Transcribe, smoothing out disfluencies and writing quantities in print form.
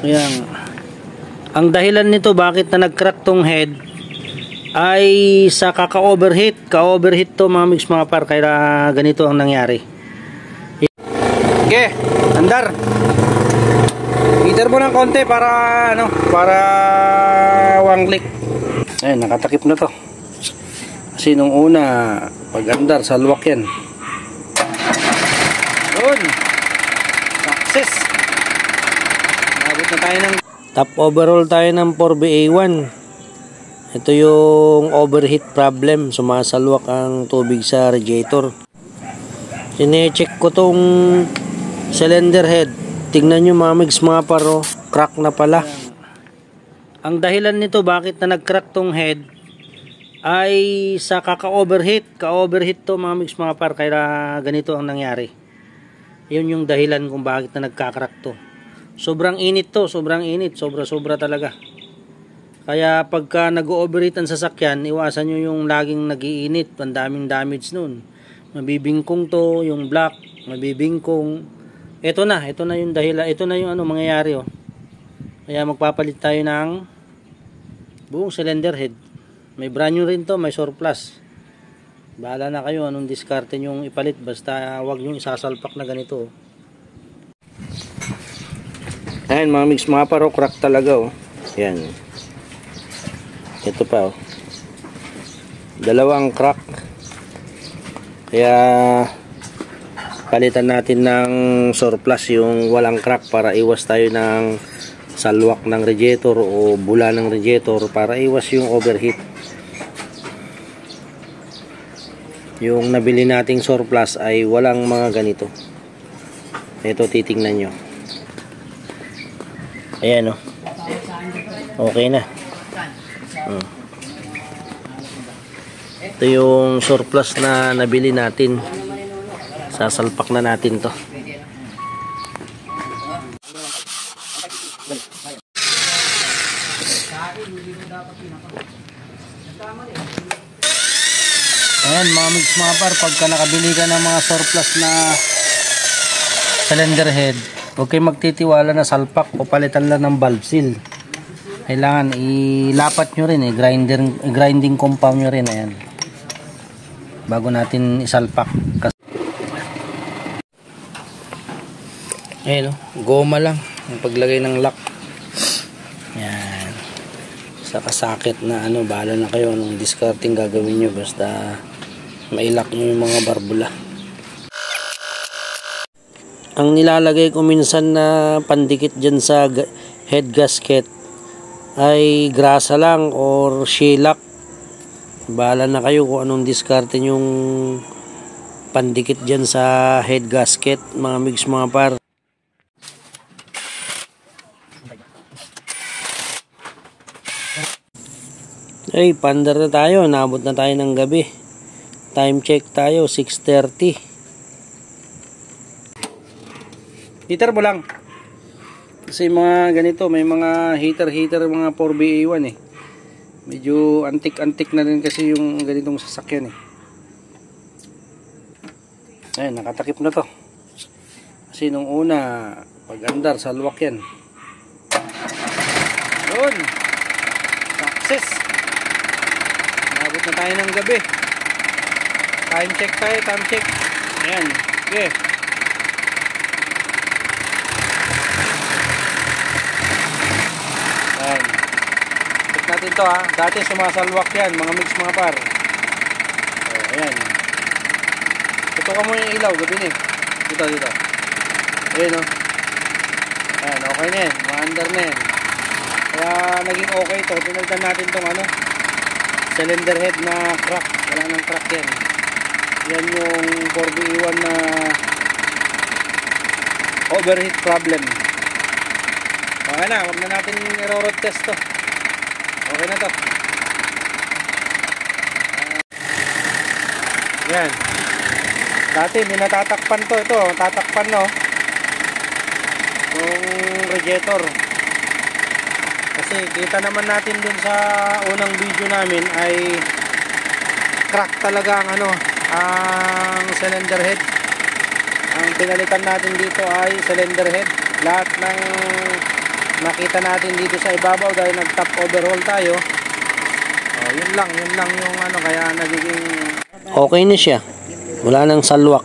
Ayan. Ang dahilan nito bakit na nag-crack tong head ay sa kaka-overheat. Ka-overheat to mga mix mga par, kaya ganito ang nangyari. Okay, andar. Heater mo ng konti para ano, para one click. Ayun, nakatakip na to. Kasi nung una, pag andar, salwak yan. Yun. Success. Nabot na tayo ng top overall tayo ng 4BA1. Ito yung overheat problem. Sumasalwak ang tubig sa radiator. Sine-check ko tong cylinder head. Tingnan nyo mga paro, crack na pala. Ang dahilan nito bakit na nag-crack tong head ay sa kaka-overheat. Ka-overheat to mga par, kaya ganito ang nangyari. Yun yung dahilan kung bakit na nagka-crack to. Sobrang init to, sobrang init, sobra-sobra talaga. Kaya pagka nag-overheat ang sasakyan, iwasan nyo yung laging nag-iinit, ang daming damage nun. Mabibingkong to, yung black, mabibingkong. Ito na yung dahilan, ito na yung ano mangyayari oh. Kaya magpapalit tayo ng buong cylinder head. May brand new rin to, may surplus. Bahala na kayo anong diskarte nyo ipalit, basta wag nyo isasalpak na ganito oh. Ayan mga paro, crack talaga oh. Yan. Ito pa oh. Dalawang crack. Kaya palitan natin ng surplus yung walang crack para iwas tayo ng salwak ng radiator o bula ng radiator, para iwas yung overheat. Yung nabili nating surplus ay walang mga ganito. Ito titingnan nyo. Ayan o. Okay na. Ito yung surplus na nabili natin. Sasalpak na natin to. Ayan mga par, pagka nakabili ka ng mga surplus na cylinder head, huwag kayong magtitiwala na salpak o palitan lang ng valve seal. Kailangan ilapat nyo rin grinding compound nyo rin. Ayan, bago natin isalpak. Ayan o, goma lang ang paglagay ng lock. Yan. Sa kasakit na ano, bahala na kayo anong discarding gagawin nyo, basta mailock nyo yung mga barbula. Ang nilalagay ko minsan na pandikit dyan sa head gasket ay grasa lang or shellac. Bahala na kayo kung anong diskarte yung pandikit dyan sa head gasket mga par. Ay, pandar na tayo. Naabot na tayo ng gabi. Time check tayo, 6:30. Heater mo lang. Kasi mga ganito, may mga heater, mga 4BA1 eh. Medyo antik-antik na rin kasi yung ganitong sasakyan eh. Ayun, nakatakip na to. Kasi nung una, pag andar, salwak yan. Yun. Success. Nabot na tayo ng gabi. Time check tayo, time check. Ayan, okay. Ayan. Check natin to ha. Dati sumasalwak yan, mga par. So, ayan. Tutukan mo yung ilaw, gabi na eh. Dito. Ayan o. Ayan, okay na yan. Maandar na yan. Kaya naging okay to. Pinalitan natin tong ano, cylinder head na crack. Wala nang crack yan. Yan yung 4BA1 na overheat problem. Okay na, wag na natin i-road test to. Okay na to. Yan. Dati may natatakpan to. Ito, tatakpan no. Yung radiator. Kasi kita naman natin dun sa unang video namin ay crack talaga ang ano, ang cylinder head. Ang pinalitan natin dito ay cylinder head. Lahat ng nakita natin dito sa ibabaw dahil nag-top overhaul tayo. Yun lang yung ano, kaya nagiging okay na siya. Wala nang salwak.